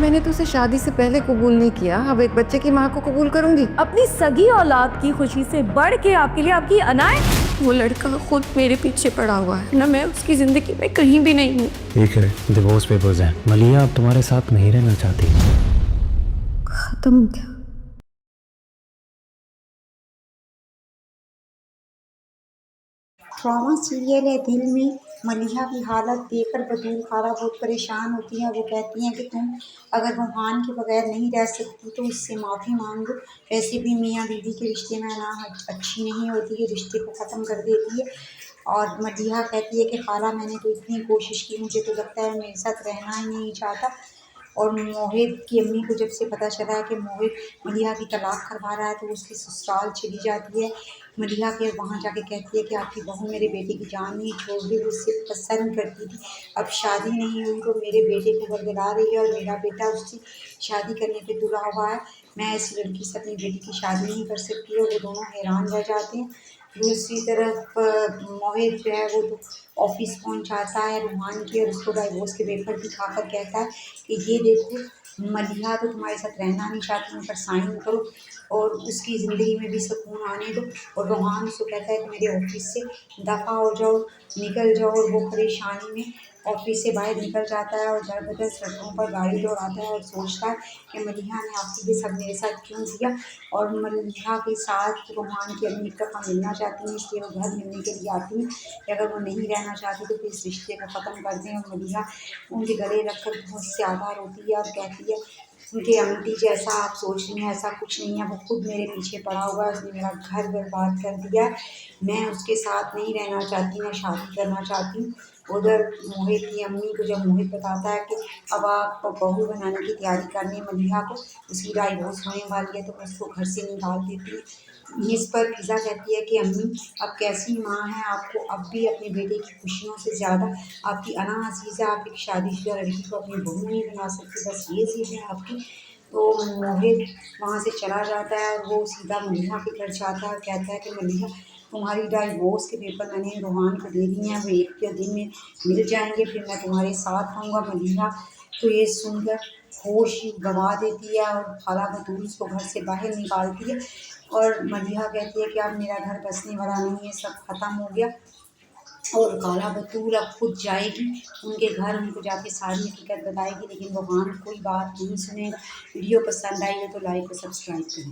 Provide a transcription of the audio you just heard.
मैंने तो उसे शादी से पहले कबूल नहीं किया, अब एक बच्चे की माँ को कबूल करूंगी। अपनी सगी औलाद की खुशी से बढ़ के आपके लिए आपकी अनायत। वो लड़का खुद मेरे पीछे पड़ा हुआ है ना, मैं उसकी जिंदगी में कहीं भी नहीं हूँ। ठीक है, डिवोर्स पेपर्स हैं। मलिया अब तुम्हारे साथ नहीं रहना चाहती। खत्म क्या? ट्रॉमा सीरियल है दिल में। मलिहा की हालत देखकर बतूल खाला बहुत परेशान होती है। वो कहती हैं कि तुम अगर रूहान के बगैर नहीं रह सकती तो उससे माफ़ी मांग दो। वैसे भी मियाँ बीवी के रिश्ते में ना अच्छी नहीं होती है, रिश्ते को ख़त्म कर देती है। और मलिहा कहती है कि खाला मैंने तो इतनी कोशिश की, मुझे तो लगता है मेरे साथ रहना ही नहीं चाहता। और मोहित की अम्मी को जब से पता चला है कि मोहित मलिहा की तलाक करवा रहा है तो उसकी ससुराल चली जाती है। मलिहा के वहाँ जाके कहती है कि आपकी बहू मेरे बेटे की जान नहीं छोड़ दी, वो उसे पसंद करती थी, अब शादी नहीं हुई तो मेरे बेटे को बरगला रही है और मेरा बेटा उससे शादी करने पे तुला हुआ है। मैं इस लड़की से अपनी बेटी की शादी नहीं कर सकती है। वो दोनों हैरान रह जाते हैं। दूसरी तरफ मोहित जो है वो तो ऑफिस पहुंच जाता है रूहान की और उसको डाइवोर्स के पेपर दिखाकर कहता है कि ये देखो मलिहा तो तुम्हारे साथ रहना नहीं चाहती, उन पर साइन करो और उसकी ज़िंदगी में भी सुकून आने दो। और रूहान उसको कहता है कि मेरे ऑफिस से दफ़ा हो जाओ, निकल जाओ। और वो परेशानी में ऑफिस से बाहर निकल जाता है और दर-बदर सड़कों पर गाड़ी दौड़ाता है और सोचता है कि मलिहा ने आखिर ये सब मेरे साथ क्यों किया। और मलिहा के साथ रूहान की अम्मी एक दफ़ा मिलना चाहती हैं, इसलिए वो घर मिलने के लिए आती हैं कि अगर वो नहीं रहना चाहती तो फिर इस रिश्ते को ख़त्म कर दें। और मलिहा उनके गले रखकर बहुत ज़्यादा रोती है और कहती है कि आंटी जैसा आप सोच रही हैं ऐसा कुछ नहीं है, वो खुद मेरे पीछे पड़ा हुआ है, उसने मेरा घर बर्बाद कर दिया है, मैं उसके साथ नहीं रहना चाहती, मैं शादी करना चाहती हूँ। उधर मोहित की अम्मी को जब मोहित बताता है कि अब आप बहू बनाने की तैयारी करनी है मलिहा को, उसकी डाइवोर्स होने वाली है, तो उसको घर से निकाल देती है। इस पर फिज़ा कहती है कि अम्मी अब कैसी माँ हैं, आपको अब भी अपने बेटे की खुशियों से ज़्यादा आपकी अना अज़ीज़ा, आप एक शादीशुदा लड़की को अपनी बहू नहीं बना सकती, बस ये ज़िद है आपकी। तो मोहित वहाँ से चला जाता है और वो सीधा मलिहा के घर जाता है और कहता है कि मलिहा तुम्हारी डाइवोर्स के पेपर मैंने रूहान को दे दिए हैं, वो एक के दिन में मिल जाएंगे, फिर मैं तुम्हारे साथ रहूँगा। मलिहा तो ये सुनकर होश गंवा देती है और खाला बतूल उसको घर से बाहर निकालती है। और मलिहा कहती है कि अब मेरा घर बसने वाला नहीं है, सब खत्म हो गया। और खाला बतूल अब खुद जाएगी उनके घर, उनको जाके सारी हकीकत बताएगी, लेकिन रूहान कोई बात नहीं सुनेगा। वीडियो पसंद आई हो तो लाइक और सब्सक्राइब करें।